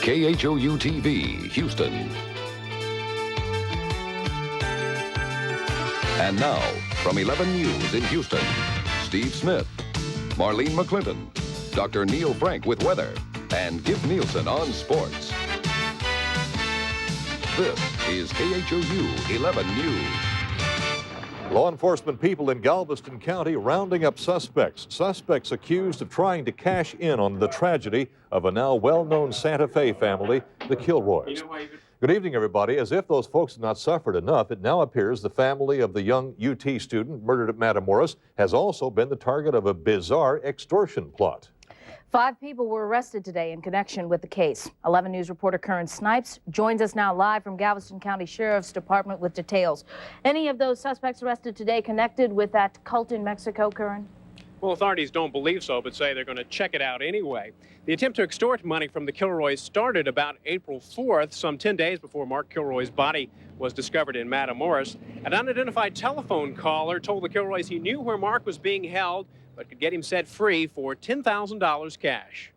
KHOU TV, Houston. And now, from 11 News in Houston, Steve Smith, Marlene McClinton, Dr. Neil Frank with weather, and Gib Nielsen on sports. This is KHOU 11 News. Law enforcement people in Galveston County rounding up suspects. Suspects accused of trying to cash in on the tragedy of a now well-known Santa Fe family, the Kilroys. Good evening, everybody. As if those folks had not suffered enough, it now appears the family of the young UT student murdered at Matamoros has also been the target of a bizarre extortion plot. 5 people were arrested today in connection with the case. 11 News reporter Curran Snipes joins us now live from Galveston County Sheriff's Department with details. Any of those suspects arrested today connected with that cult in Mexico, Curran? Well, authorities don't believe so, but say they're going to check it out anyway. The attempt to extort money from the Kilroys started about April 4th, some 10 days before Mark Kilroy's body was discovered in Matamoros. An unidentified telephone caller told the Kilroys he knew where Mark was being held, but could get him set free for $10,000 cash.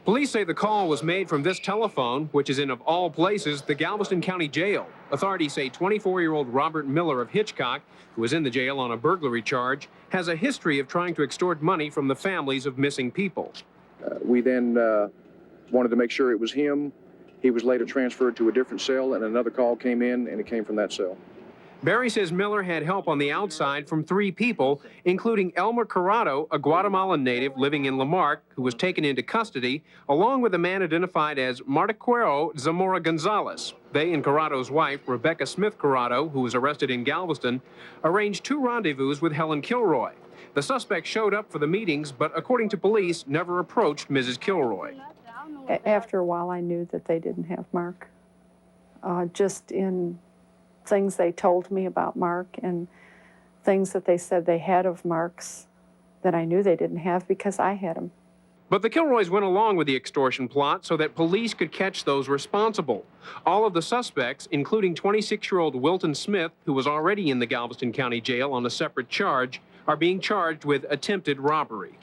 Police say the call was made from this telephone, which is in, of all places, the Galveston County Jail. Authorities say 24-year-old Robert Miller of Hitchcock, who was in the jail on a burglary charge, has a history of trying to extort money from the families of missing people. We then wanted to make sure it was him. He was later transferred to a different cell, and another call came in, and it came from that cell. Barry says Miller had help on the outside from 3 people, including Elmer Corrado, a Guatemalan native living in Lamarck, who was taken into custody, along with a man identified as Martiquero Zamora Gonzalez. They and Corrado's wife, Rebecca Smith Corrado, who was arrested in Galveston, arranged 2 rendezvous with Helen Kilroy. The suspect showed up for the meetings, but according to police, never approached Mrs. Kilroy. After a while, I knew that they didn't have Mark. Just in things they told me about Mark and things that they said they had of Mark's that I knew they didn't have because I had them. But the Kilroys went along with the extortion plot so that police could catch those responsible. All of the suspects, including 26-year-old Wilton Smith, who was already in the Galveston County Jail on a separate charge, are being charged with attempted robbery.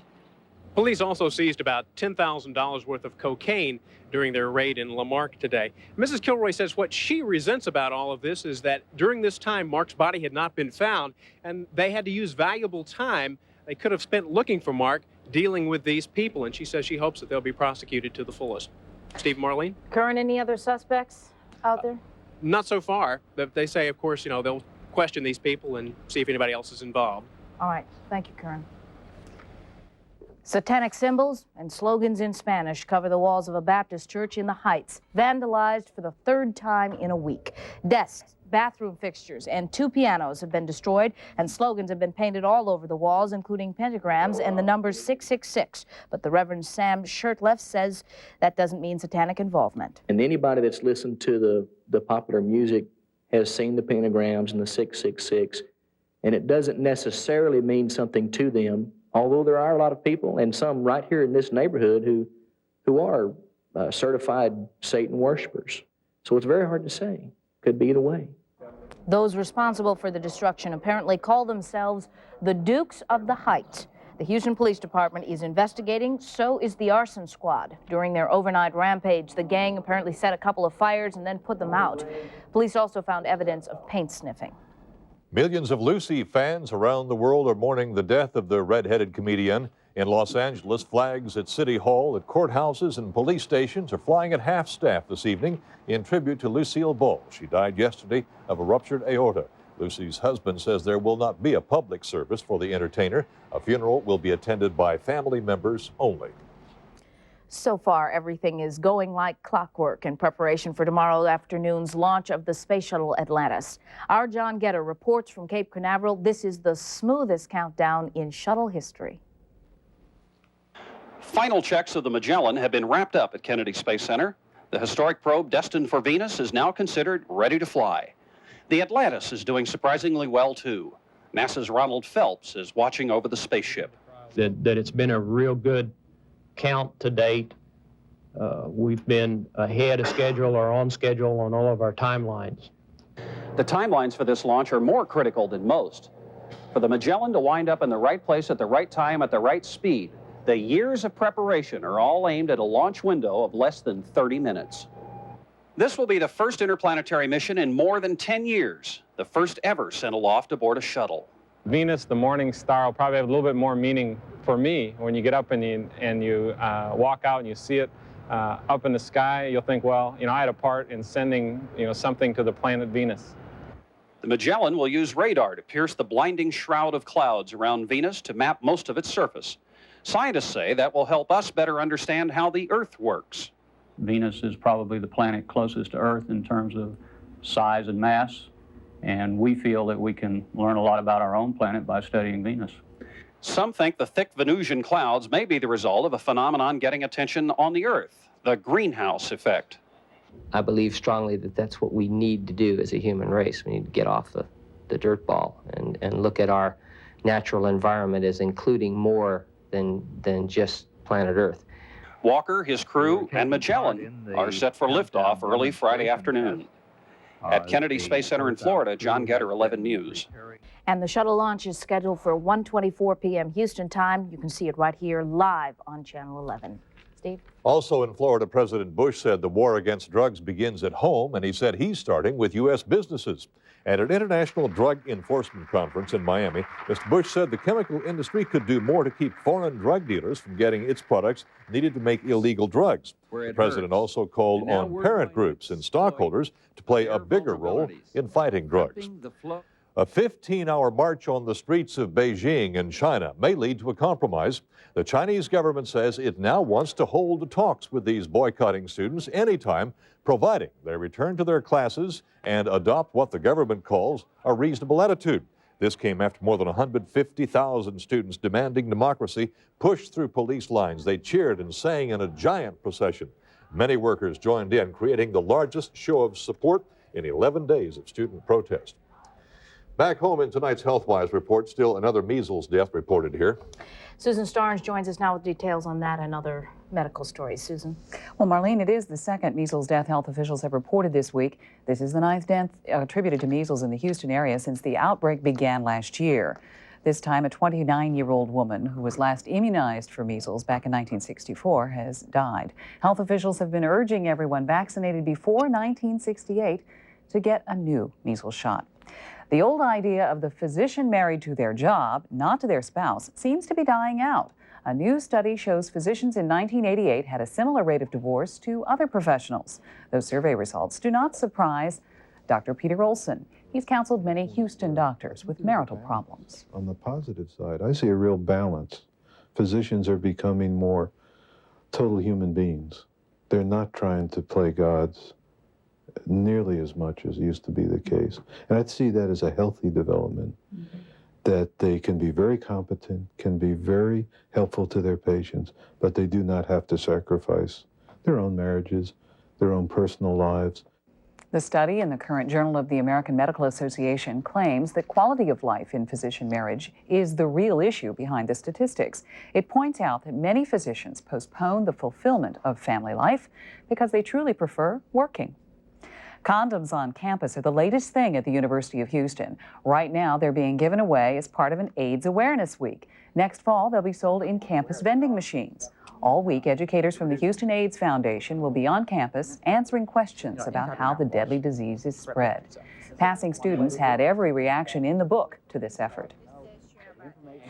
Police also seized about $10,000 worth of cocaine during their raid in Lamarck today. Mrs. Kilroy says what she resents about all of this is that during this time, Mark's body had not been found, and they had to use valuable time they could have spent looking for Mark, dealing with these people, and she says she hopes that they'll be prosecuted to the fullest. Steve, Marlene? Curran, any other suspects out there? Not so far. They say, of course, they'll question these people and see if anybody else is involved. All right. Thank you, Curran. Satanic symbols and slogans in Spanish cover the walls of a Baptist church in the Heights, vandalized for the 3rd time in a week. Desks, bathroom fixtures, and 2 pianos have been destroyed, and slogans have been painted all over the walls, including pentagrams and the number 666. But the Reverend Sam Shirtleff says that doesn't mean satanic involvement. And anybody that's listened to the popular music has seen the pentagrams and the 666, and it doesn't necessarily mean something to them. Although there are a lot of people, and some right here in this neighborhood, who are certified Satan worshipers. So it's very hard to say. Could be either way. Those responsible for the destruction apparently call themselves the Dukes of the Heights. The Houston Police Department is investigating, so is the arson squad. During their overnight rampage, the gang apparently set a couple of fires and then put them out. Police also found evidence of paint sniffing. Millions of Lucy fans around the world are mourning the death of the red-headed comedian. In Los Angeles, flags at City Hall, at courthouses, and police stations are flying at half-staff this evening in tribute to Lucille Ball. She died yesterday of a ruptured aorta. Lucy's husband says there will not be a public service for the entertainer. A funeral will be attended by family members only. So far, everything is going like clockwork in preparation for tomorrow afternoon's launch of the Space Shuttle Atlantis. Our John Getter reports from Cape Canaveral. This is the smoothest countdown in shuttle history. Final checks of the Magellan have been wrapped up at Kennedy Space Center. The historic probe destined for Venus is now considered ready to fly. The Atlantis is doing surprisingly well, too. NASA's Ronald Phelps is watching over the spaceship. That it's been a real good count to date. We've been ahead of schedule or on schedule on all of our timelines. The timelines for this launch are more critical than most. For the Magellan to wind up in the right place at the right time at the right speed, The years of preparation are all aimed at a launch window of less than 30 minutes. This will be the first interplanetary mission in more than 10 years, the first ever sent aloft aboard a shuttle. Venus, the morning star, will probably have a little bit more meaning for me. When you get up and you walk out and you see it up in the sky, you'll think, well, I had a part in sending, something to the planet Venus. The Magellan will use radar to pierce the blinding shroud of clouds around Venus to map most of its surface. Scientists say that will help us better understand how the Earth works. Venus is probably the planet closest to Earth in terms of size and mass, and we feel that we can learn a lot about our own planet by studying Venus. Some think the thick Venusian clouds may be the result of a phenomenon getting attention on the Earth, the greenhouse effect. I believe strongly that that's what we need to do as a human race. We need to get off the dirt ball and look at our natural environment as including more than just planet Earth. Walker, his crew, and Magellan are set for liftoff early Friday afternoon. At Kennedy Space Center in Florida, John Getter, 11 News. And the shuttle launch is scheduled for 1:24 p.m. Houston time. You can see it right here live on Channel 11. Steve? Also in Florida, President Bush said the war against drugs begins at home, and he said he's starting with U.S. businesses. At an international drug enforcement conference in Miami, Mr. Bush said the chemical industry could do more to keep foreign drug dealers from getting its products needed to make illegal drugs. The president also called on parent groups and stockholders to play a bigger role in fighting drugs. A 15-hour march on the streets of Beijing in China may lead to a compromise. The Chinese government says it now wants to hold talks with these boycotting students anytime, providing they return to their classes and adopt what the government calls a reasonable attitude. This came after more than 150,000 students demanding democracy pushed through police lines. They cheered and sang in a giant procession. Many workers joined in, creating the largest show of support in 11 days of student protest. Back home in tonight's HealthWise report, still another measles death reported here. Susan Starnes joins us now with details on that and other medical stories. Susan? Well, Marlene, it is the second measles death health officials have reported this week. This is the 9th death attributed to measles in the Houston area since the outbreak began last year. This time, a 29-year-old woman who was last immunized for measles back in 1964 has died. Health officials have been urging everyone vaccinated before 1968 to get a new measles shot. The old idea of the physician married to their job, not to their spouse, seems to be dying out. A new study shows physicians in 1988 had a similar rate of divorce to other professionals. Those survey results do not surprise Dr. Peter Olson. He's counseled many Houston doctors with marital problems. On the positive side, I see a real balance. Physicians are becoming more total human beings. They're not trying to play gods nearly as much as used to be the case. And I'd see that as a healthy development, that they can be very competent, can be very helpful to their patients, but they do not have to sacrifice their own marriages, their own personal lives. The study in the current Journal of the American Medical Association claims that quality of life in physician marriage is the real issue behind the statistics. It points out that many physicians postpone the fulfillment of family life because they truly prefer working. Condoms on campus are the latest thing at the University of Houston. Right now, they're being given away as part of an AIDS Awareness Week. Next fall, they'll be sold in campus vending machines. All week, educators from the Houston AIDS Foundation will be on campus answering questions about how the deadly disease is spread. Passing students had every reaction in the book to this effort.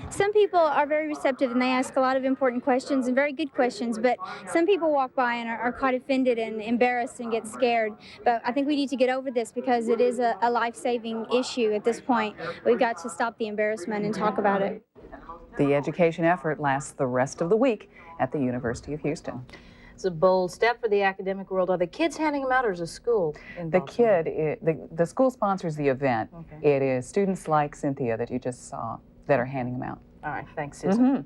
Some people are very receptive and they ask a lot of important questions and very good questions, but some people walk by and are quite offended and embarrassed and get scared. But I think we need to get over this because it is a life-saving issue at this point. We've got to stop the embarrassment and talk about it. The education effort lasts the rest of the week at the University of Houston. It's a bold step for the academic world. Are the kids handing them out, or is the school involved? The school sponsors the event. Okay. It is students like Cynthia that you just saw that are handing them out. All right, thanks, Susan.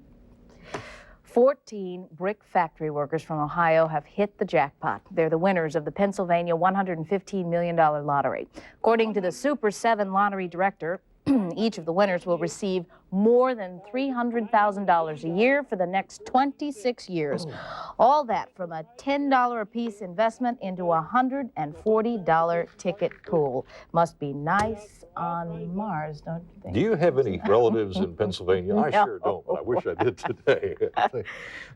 14 brick factory workers from Ohio have hit the jackpot. They're the winners of the Pennsylvania $115 million lottery. According to the Super 7 lottery director, Each of the winners will receive more than $300,000 a year for the next 26 years. All that from a $10 apiece investment into a $140 ticket pool. Must be nice on Mars, don't you think? Do you have any relatives in Pennsylvania? I sure don't, but I wish I did today.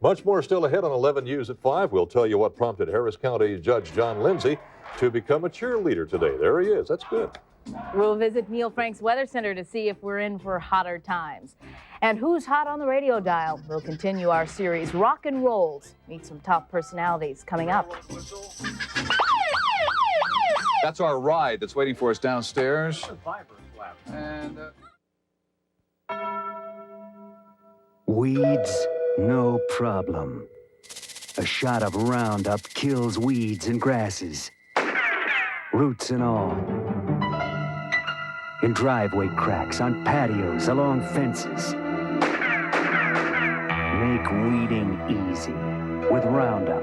Much more still ahead on 11 News at 5. We'll tell you what prompted Harris County Judge John Lindsay to become a cheerleader today. There he is. That's good. We'll visit Neil Frank's Weather Center to see if we're in for hotter times. And who's hot on the radio dial? We'll continue our series, Rock and Rolls. Meet some top personalities coming up. That's our ride that's waiting for us downstairs. And weeds, no problem. A shot of Roundup kills weeds and grasses, roots and all. In driveway cracks, on patios, along fences. Make weeding easy with Roundup.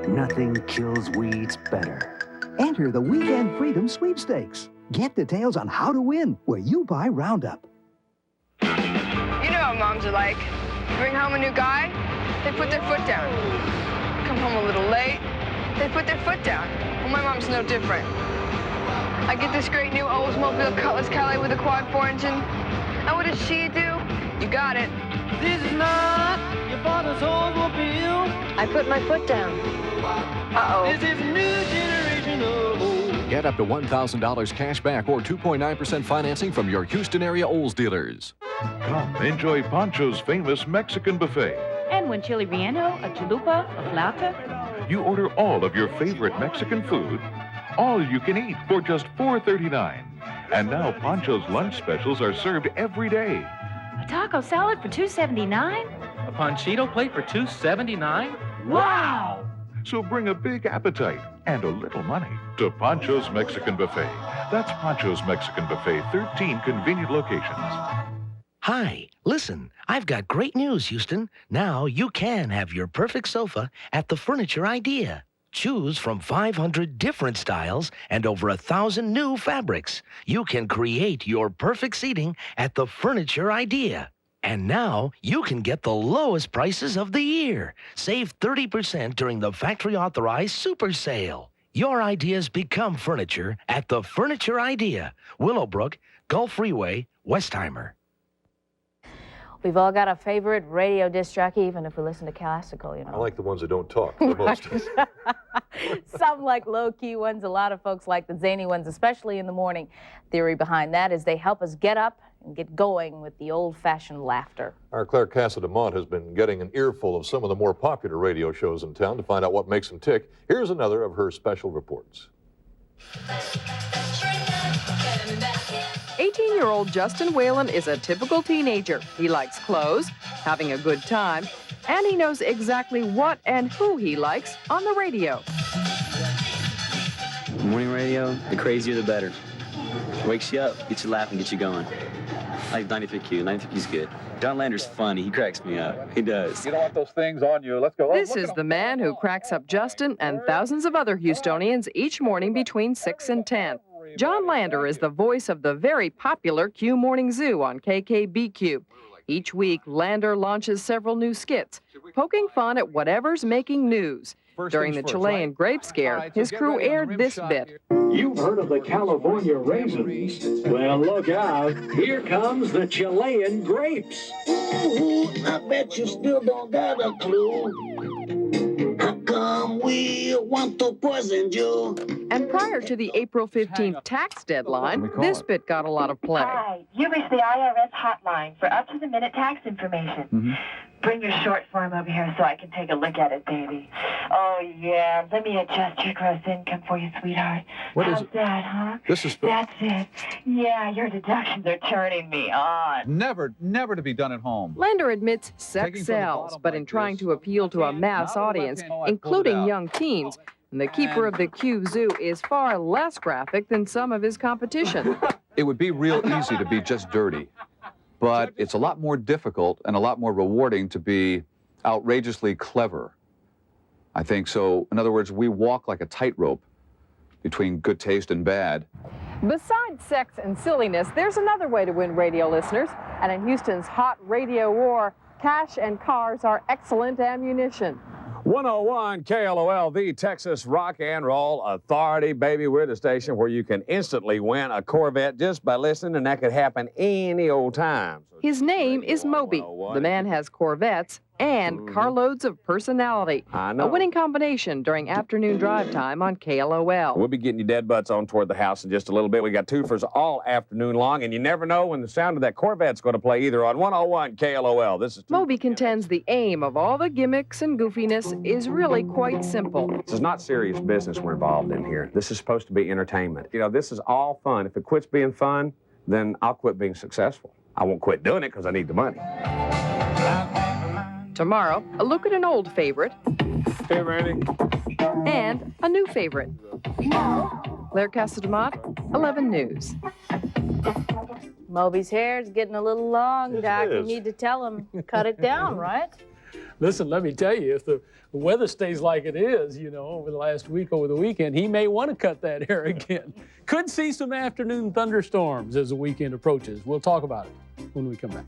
Nothing kills weeds better. Enter the Weekend Freedom Sweepstakes. Get details on how to win where you buy Roundup. You know how moms are like. You bring home a new guy, they put their foot down. Come home a little late, they put their foot down. Well, my mom's no different. I get this great new Oldsmobile Cutlass Calais with a quad-4 engine. And what does she do? You got it. This is not your father's Oldsmobile. I put my foot down. Uh-oh. This is a new generation of old. Get up to $1,000 cash back or 2.9% financing from your Houston area Olds dealers. Come, enjoy Pancho's famous Mexican buffet. And one chili relleno, a chalupa, a flauta. You order all of your favorite Mexican food, all you can eat for just $4.39. And now Pancho's lunch specials are served every day. A taco salad for $2.79? A pancito plate for $2.79? Wow! So bring a big appetite and a little money to Pancho's Mexican Buffet. That's Pancho's Mexican Buffet, 13 convenient locations. Hi, listen, I've got great news, Houston. Now you can have your perfect sofa at the Furniture Idea. Choose from 500 different styles and over 1,000 new fabrics. You can create your perfect seating at the Furniture Idea. And now you can get the lowest prices of the year. Save 30% during the factory-authorized super sale. Your ideas become furniture at the Furniture Idea, Willowbrook, Gulf Freeway, Westheimer. We've all got a favorite radio disc jockey, even if we listen to classical, you know. I like the ones that don't talk the most. Some like low-key ones. A lot of folks like the zany ones, especially in the morning. Theory behind that is they help us get up and get going with the old-fashioned laughter. Our Claire Casademont has been getting an earful of some of the more popular radio shows in town to find out what makes them tick. Here's another of her special reports. 18-year-old Justin Whalen is a typical teenager. He likes clothes, having a good time, and he knows exactly what and who he likes on the radio. Morning radio, the crazier the better. Wakes you up, gets you laughing, gets you going. I like 93Q. 93Q's good. John Lander's funny. He cracks me up. He does. You don't want those things on you. Let's go. This is the man who cracks up Justin and thousands of other Houstonians each morning between 6 and 10. John Lander is the voice of the very popular Q Morning Zoo on KKBQ. Each week, Lander launches several new skits, poking fun at whatever's making news. During the Chilean grape scare, his crew aired this bit. You've heard of the California raisins. Well, look out. Here comes the Chilean grapes. Ooh, I bet you still don't got a clue. How come we want to poison you? And prior to the April 15th tax deadline, this bit got a lot of play. Hi, you reached the IRS hotline for up-to-the-minute tax information. Bring your short form over here so I can take a look at it, baby. Oh, yeah. Let me adjust your gross income for you, sweetheart. What How's is it? that, huh? This is... That's it. Yeah, your deductions are turning me on. Never to be done at home. Lander admits sex Taking from the sells, bottom but like in trying this. to appeal to a mass audience, including young teens, the keeper of the Q Zoo is far less graphic than some of his competition. It would be real easy to be just dirty, but it's a lot more difficult and a lot more rewarding to be outrageously clever. I think so. In other words, we walk like a tightrope between good taste and bad. Besides sex and silliness, there's another way to win radio listeners. And in Houston's hot radio war, cash and cars are excellent ammunition. 101 KLOL, the Texas Rock and Roll Authority, baby. We're the station where you can instantly win a Corvette just by listening, and that could happen any old time. His name is Moby. The man has Corvettes and carloads of personality. I know. A winning combination during afternoon drive time on KLOL. We'll be getting you dead butts on toward the house in just a little bit. We got twofers all afternoon long, and you never know when the sound of that Corvette's going to play either on 101 KLOL. This is Moby contends the aim of all the gimmicks and goofiness is really quite simple. This is not serious business we're involved in here. This is supposed to be entertainment. You know, this is all fun. If it quits being fun, then I'll quit being successful. I won't quit doing it because I need the money. Tomorrow, a look at an old favorite. Hey, Randy. And a new favorite. Claire Casademont, 11 News. Moby's hair is getting a little long, Doc. You need to tell him, cut it down, right? Listen, let me tell you, if the weather stays like it is, you know, over the last week, over the weekend, he may want to cut that hair again. Could see some afternoon thunderstorms as the weekend approaches. We'll talk about it when we come back.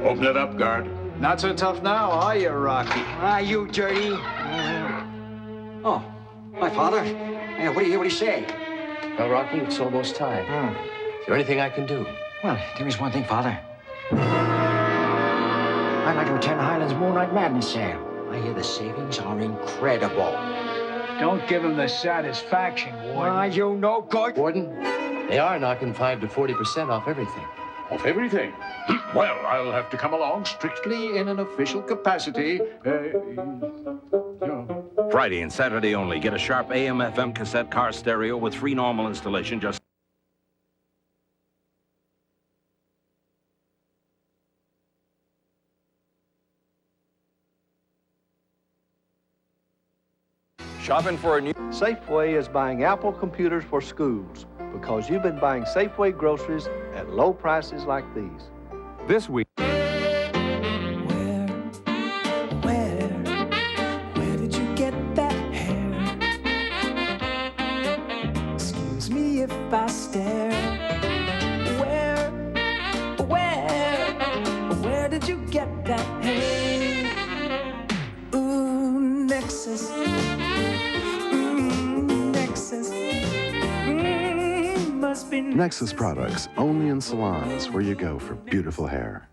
Open it up, guard. Not so tough now, are you, Rocky? Ah, you dirty. Oh, my father. Yeah, what do you say? Well, Rocky, it's almost time. Is there anything I can do? Well, there is one thing, Father. I'd like to attend Highlands Moonlight Madness sale. I hear the savings are incredible. Don't give him the satisfaction, Warden. Ah, you no good. Warden, they are knocking 5 to 40% off everything. Off everything? Well, I'll have to come along strictly in an official capacity. Friday and Saturday only. Get a sharp AM/FM cassette car stereo with free normal installation. Just Shopping for a new... Safeway is buying Apple computers for schools because you've been buying Safeway groceries at low prices like these. This week... Where did you get that hair? Excuse me if I stare. Where did you get that hair? Ooh, Nexus. Nexus products, only in salons where you go for beautiful hair.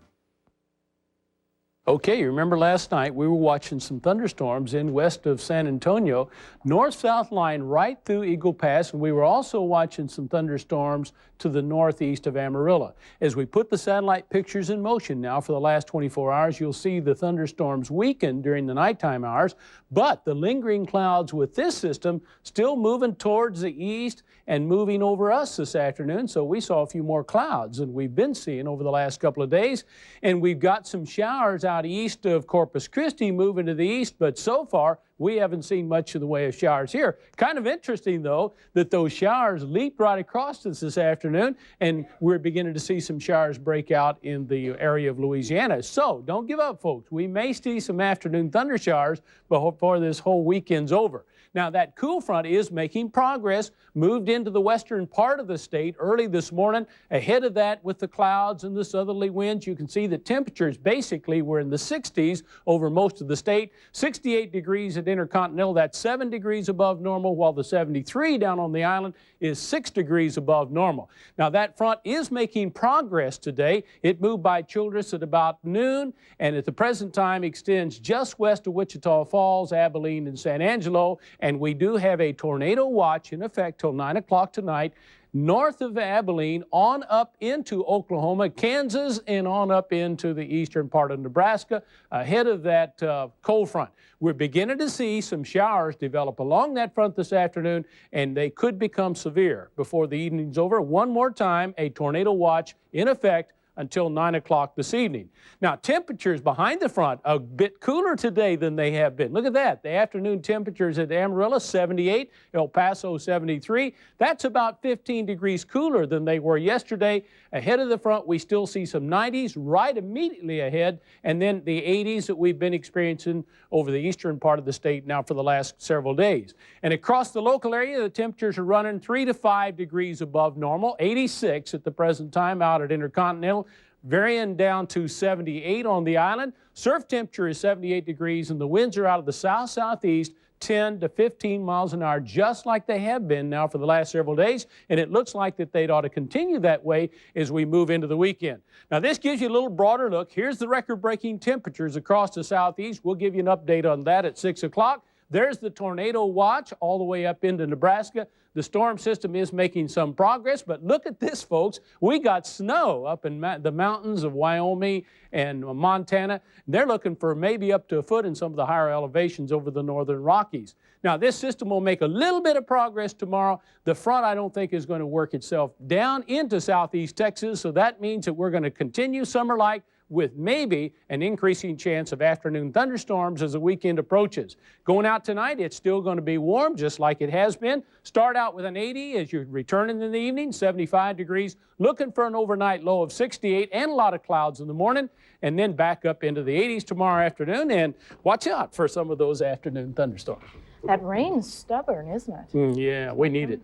Okay, you remember last night we were watching some thunderstorms in west of San Antonio, north-south line right through Eagle Pass, and we were also watching some thunderstorms to the northeast of Amarillo. As we put the satellite pictures in motion now for the last 24 hours, you'll see the thunderstorms weaken during the nighttime hours, but the lingering clouds with this system still moving towards the east and moving over us this afternoon, so we saw a few more clouds than we've been seeing over the last couple of days, and we've got some showers out east of Corpus Christi moving to the east, but so far we haven't seen much in the way of showers here. Kind of interesting, though, that those showers leaped right across us this afternoon, and we're beginning to see some showers break out in the area of Louisiana. So don't give up, folks. We may see some afternoon thunder showers before this whole weekend's over. Now, that cool front is making progress, moved into the western part of the state early this morning. Ahead of that, with the clouds and the southerly winds, you can see the temperatures basically were in the 60s over most of the state. 68 degrees at Intercontinental, that's 7 degrees above normal, while the 73 down on the island is 6 degrees above normal. Now, that front is making progress today. It moved by Childress at about noon, and at the present time extends just west of Wichita Falls, Abilene, and San Angelo. And we do have a tornado watch in effect till 9 o'clock tonight, north of Abilene, on up into Oklahoma, Kansas, and on up into the eastern part of Nebraska, ahead of that cold front. We're beginning to see some showers develop along that front this afternoon, and they could become severe before the evening's over. One more time, a tornado watch in effect until 9 o'clock this evening. Now, temperatures behind the front a bit cooler today than they have been. Look at that. The afternoon temperatures at Amarillo, 78, El Paso, 73. That's about 15 degrees cooler than they were yesterday. Ahead of the front, we still see some 90s right immediately ahead, and then the 80s that we've been experiencing over the eastern part of the state now for the last several days. And across the local area, the temperatures are running 3 to 5 degrees above normal, 86 at the present time out at Intercontinental, varying down to 78 on the island. Surf temperature is 78 degrees, and the winds are out of the south-southeast, 10 to 15 miles an hour, just like they have been now for the last several days, and it looks like that they'd ought to continue that way as we move into the weekend. Now, this gives you a little broader look. Here's the record-breaking temperatures across the southeast. We'll give you an update on that at 6 o'clock. There's the tornado watch all the way up into Nebraska. The storm system is making some progress, but look at this, folks. We got snow up in the mountains of Wyoming and Montana. They're looking for maybe up to a foot in some of the higher elevations over the northern Rockies. Now, this system will make a little bit of progress tomorrow. The front, I don't think, is going to work itself down into southeast Texas, so that means that we're going to continue summer-like with maybe an increasing chance of afternoon thunderstorms as the weekend approaches. Going out tonight, it's still going to be warm, just like it has been. Start out with an 80 as you're returning in the evening, 75 degrees, looking for an overnight low of 68 and a lot of clouds in the morning, and then back up into the 80s tomorrow afternoon, and watch out for some of those afternoon thunderstorms. That rain's stubborn, isn't it? Yeah, we need it.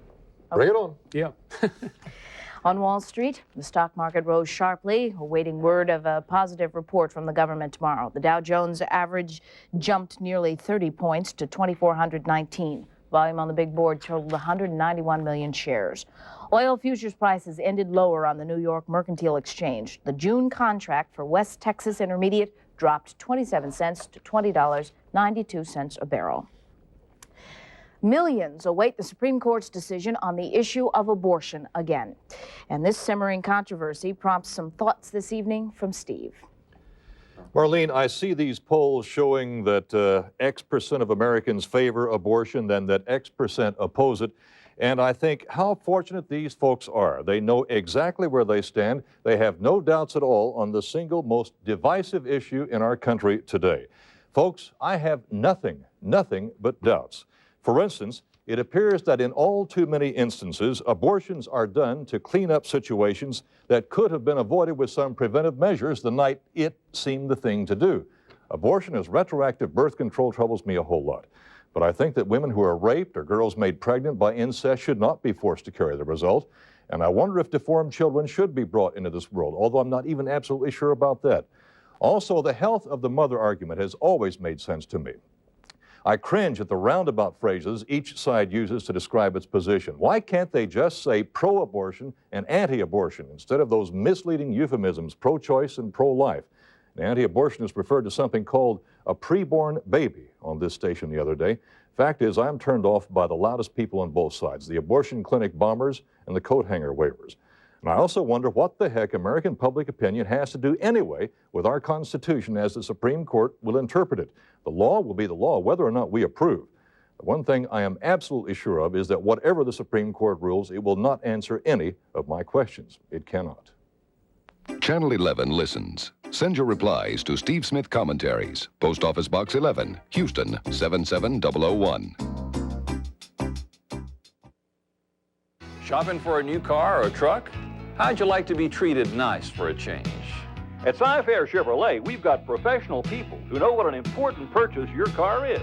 Bring it on. Yeah. On Wall Street, the stock market rose sharply, awaiting word of a positive report from the government tomorrow. The Dow Jones average jumped nearly 30 points to 2,419. Volume on the big board totaled 191 million shares. Oil futures prices ended lower on the New York Mercantile Exchange. The contract for West Texas Intermediate dropped 27 cents to $20.92 a barrel. Millions await the Supreme Court's decision on the issue of abortion again. And this simmering controversy prompts some thoughts this evening from Steve. Marlene, I see these polls showing that X% of Americans favor abortion, then that X% oppose it. And I think how fortunate these folks are. They know exactly where they stand. They have no doubts at all on the single most divisive issue in our country today. Folks, I have nothing but doubts. For instance, it appears that in all too many instances, abortions are done to clean up situations that could have been avoided with some preventive measures the night it seemed the thing to do. Abortion as retroactive birth control troubles me a whole lot. But I think that women who are raped or girls made pregnant by incest should not be forced to carry the result. And I wonder if deformed children should be brought into this world, although I'm not even absolutely sure about that. Also, the health of the mother argument has always made sense to me. I cringe at the roundabout phrases each side uses to describe its position. Why can't they just say pro-abortion and anti-abortion instead of those misleading euphemisms, pro-choice and pro-life? An anti-abortionist referred to something called a preborn baby on this station the other day. Fact is, I'm turned off by the loudest people on both sides, the abortion clinic bombers and the coat hanger wavers. And I also wonder what the heck American public opinion has to do anyway with our Constitution as the Supreme Court will interpret it. The law will be the law whether or not we approve. The one thing I am absolutely sure of is that whatever the Supreme Court rules, it will not answer any of my questions. It cannot. Channel 11 listens. Send your replies to Steve Smith Commentaries, Post Office Box 11, Houston 77001. Shopping for a new car or a truck? How'd you like to be treated nice for a change? At Sci-Fair Chevrolet, we've got professional people who know what an important purchase your car is.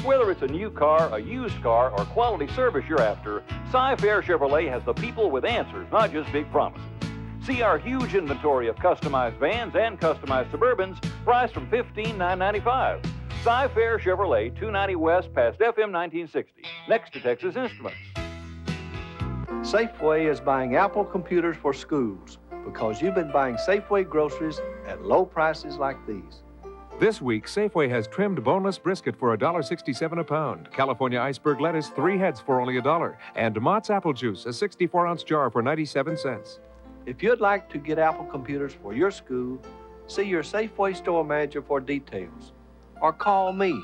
Whether it's a new car, a used car, or quality service you're after, Sci-Fair Chevrolet has the people with answers, not just big promises. See our huge inventory of customized vans and customized Suburbans, priced from $15,995. Sci-Fair Chevrolet, 290 West past FM 1960, next to Texas Instruments. Safeway is buying Apple computers for schools because you've been buying Safeway groceries at low prices like these. This week, Safeway has trimmed boneless brisket for $1.67 a pound, California iceberg lettuce 3 heads for only $1, and Mott's apple juice, a 64-ounce jar for 97 cents. If you'd like to get Apple computers for your school, see your Safeway store manager for details. Or call me,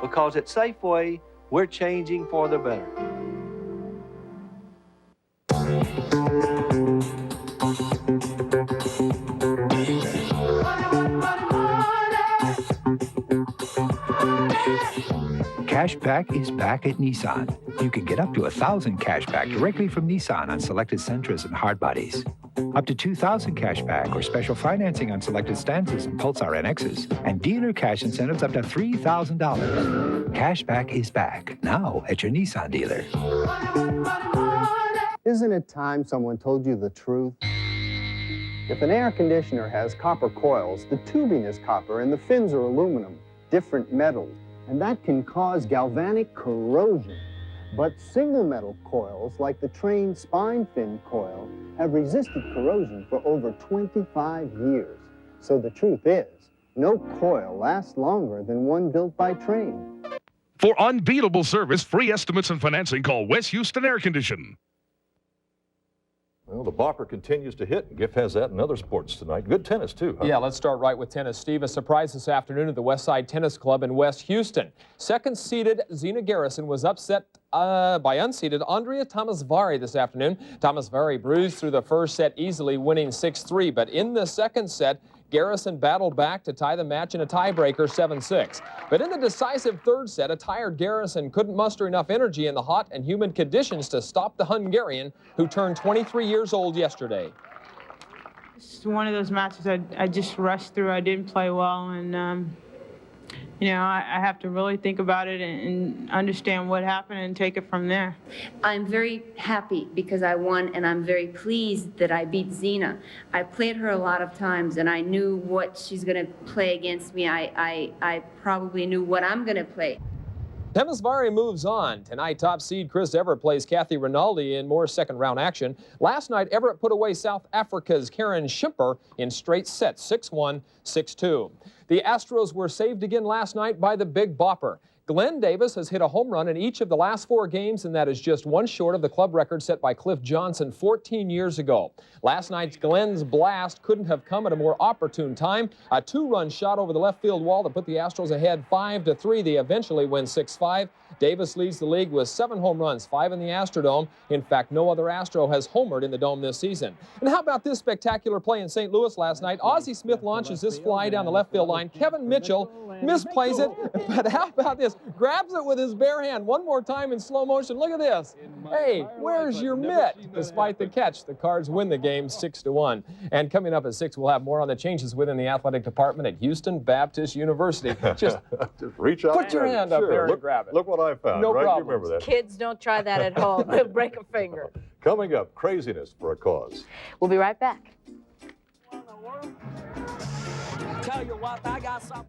because at Safeway, we're changing for the better. Cash back is back at Nissan. You can get up to 1,000 cash back directly from Nissan on selected Sentras and hardbodies. Up to 2,000 cash back or special financing on selected Stanzas and Pulsar NXs. And dealer cash incentives up to $3,000. Cash back is back, now at your Nissan dealer. Isn't it time someone told you the truth? If an air conditioner has copper coils, the tubing is copper and the fins are aluminum, different metals, and that can cause galvanic corrosion. But single metal coils, like the train spine fin coil, have resisted corrosion for over 25 years. So the truth is, no coil lasts longer than one built by Train. For unbeatable service, free estimates and financing, call West Houston Air Condition. Well, the bopper continues to hit, and Giff has that in other sports tonight. Good tennis, too, huh? Yeah, let's start right with tennis. Steve, a surprise this afternoon at the Westside Tennis Club in West Houston. Second-seeded Zina Garrison was upset by unseeded Andrea Tomasvari this afternoon. Tomasvari bruised through the first set easily, winning 6-3, but in the second set, Garrison battled back to tie the match in a tiebreaker 7-6. But in the decisive third set, a tired Garrison couldn't muster enough energy in the hot and humid conditions to stop the Hungarian, who turned 23 years old yesterday. It's one of those matches I just rushed through. I didn't play well, and you know, I have to really think about it and understand what happened and take it from there. I'm very happy because I won, and I'm very pleased that I beat Zina. I played her a lot of times, and I knew what she's going to play against me. I probably knew what I'm going to play. Tomasvari moves on. Tonight, top seed Chris Everett plays Kathy Rinaldi in more second-round action. Last night, Everett put away South Africa's Karen Schimper in straight sets, 6-1, 6-2. The Astros were saved again last night by the Big Bopper. Glenn Davis has hit a home run in each of the last 4 games, and that is just one short of the club record set by Cliff Johnson 14 years ago. Last night's Glenn's blast couldn't have come at a more opportune time. A 2-run shot over the left field wall that put the Astros ahead 5-3. They eventually win 6-5. Davis leads the league with 7 home runs, 5 in the Astrodome. In fact, no other Astro has homered in the Dome this season. And how about this spectacular play in St. Louis last night? Ozzie Smith launches this fly down the left field line. Kevin Mitchell misplays it, but how about this? Grabs it with his bare hand one more time in slow motion. Look at this. Hey, where's your mitt? Despite the catch, the Cards win the game 6-1. And coming up at 6, we'll have more on the changes within the athletic department at Houston Baptist University. Just reach out. Put your hand up there and grab it. Look what I found. No right? problem. You remember that. Kids, don't try that at home. They'll break a finger. Coming up, craziness for a cause. We'll be right back. Tell you what, I got something.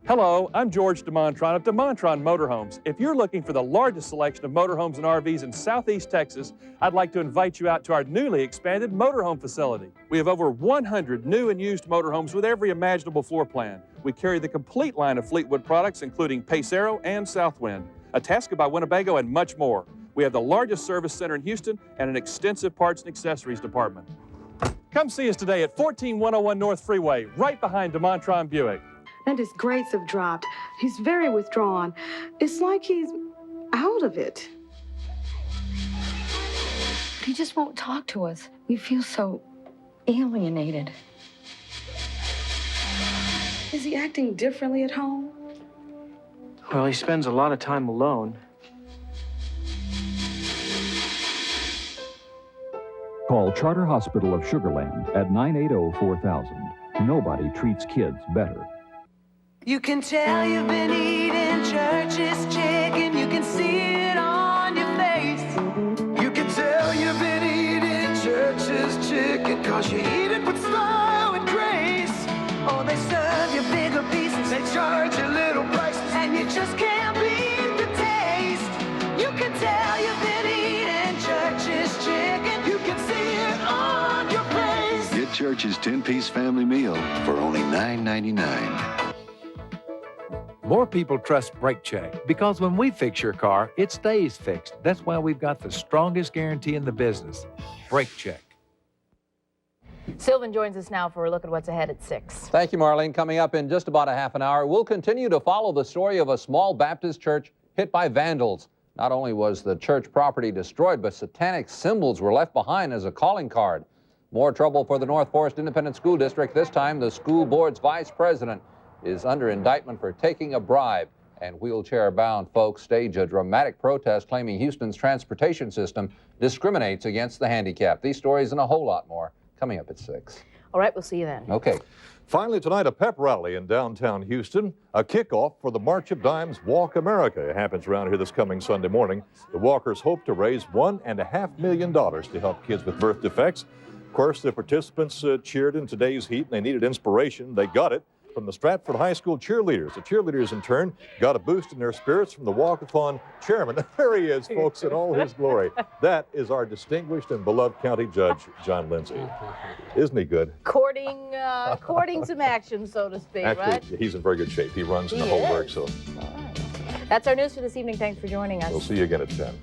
Hello, I'm George DeMontron of DeMontron Motorhomes. If you're looking for the largest selection of motorhomes and RVs in Southeast Texas, I'd like to invite you out to our newly expanded motorhome facility. We have over 100 new and used motorhomes with every imaginable floor plan. We carry the complete line of Fleetwood products, including Pacero and Southwind, Itasca by Winnebago, and much more. We have the largest service center in Houston and an extensive parts and accessories department. Come see us today at 14101 North Freeway, right behind DeMontron Buick. And his grades have dropped. He's very withdrawn. It's like he's out of it. He just won't talk to us. We feel so alienated. Is he acting differently at home? Well, he spends a lot of time alone. Call Charter Hospital of Sugarland at 980-4000. Nobody treats kids better. You can tell you've been eating church's chicken. You can see it on your face. You can tell you've been eating church's chicken, 'cause you eat it with style and grace. Oh, they serve you bigger pieces. They charge you little prices, and you just can't beat the taste. You can tell you've been eating church's chicken. You can see it on your face. Get Church's 10-piece family meal for only $9.99. More people trust Brake Check because when we fix your car, it stays fixed. That's why we've got the strongest guarantee in the business. Brake Check. Sylvan joins us now for a look at what's ahead at 6. Thank you, Marlene. Coming up in just about a half an hour, we'll continue to follow the story of a small Baptist church hit by vandals. Not only was the church property destroyed, but satanic symbols were left behind as a calling card. More trouble for the North Forest Independent School District. This time, the school board's vice president is under indictment for taking a bribe and wheelchair-bound folks stage a dramatic protest claiming Houston's transportation system discriminates against the handicapped. These stories and a whole lot more coming up at 6. All right, we'll see you then. Okay. Finally tonight, a pep rally in downtown Houston, a kickoff for the March of Dimes Walk America. It happens around here this coming Sunday morning. The walkers hope to raise $1.5 million to help kids with birth defects. Of course, the participants cheered in today's heat, and they needed inspiration. They got it from the Stratford High School cheerleaders. The cheerleaders, in turn, got a boost in their spirits from the walkathon chairman. There he is, folks, in all his glory. That is our distinguished and beloved county judge, John Lindsay. Isn't he good? Courting some action, so to speak, Actually, right? he's in very good shape. He runs in the whole work, so. All right. That's our news for this evening. Thanks for joining us. We'll see you again at 10.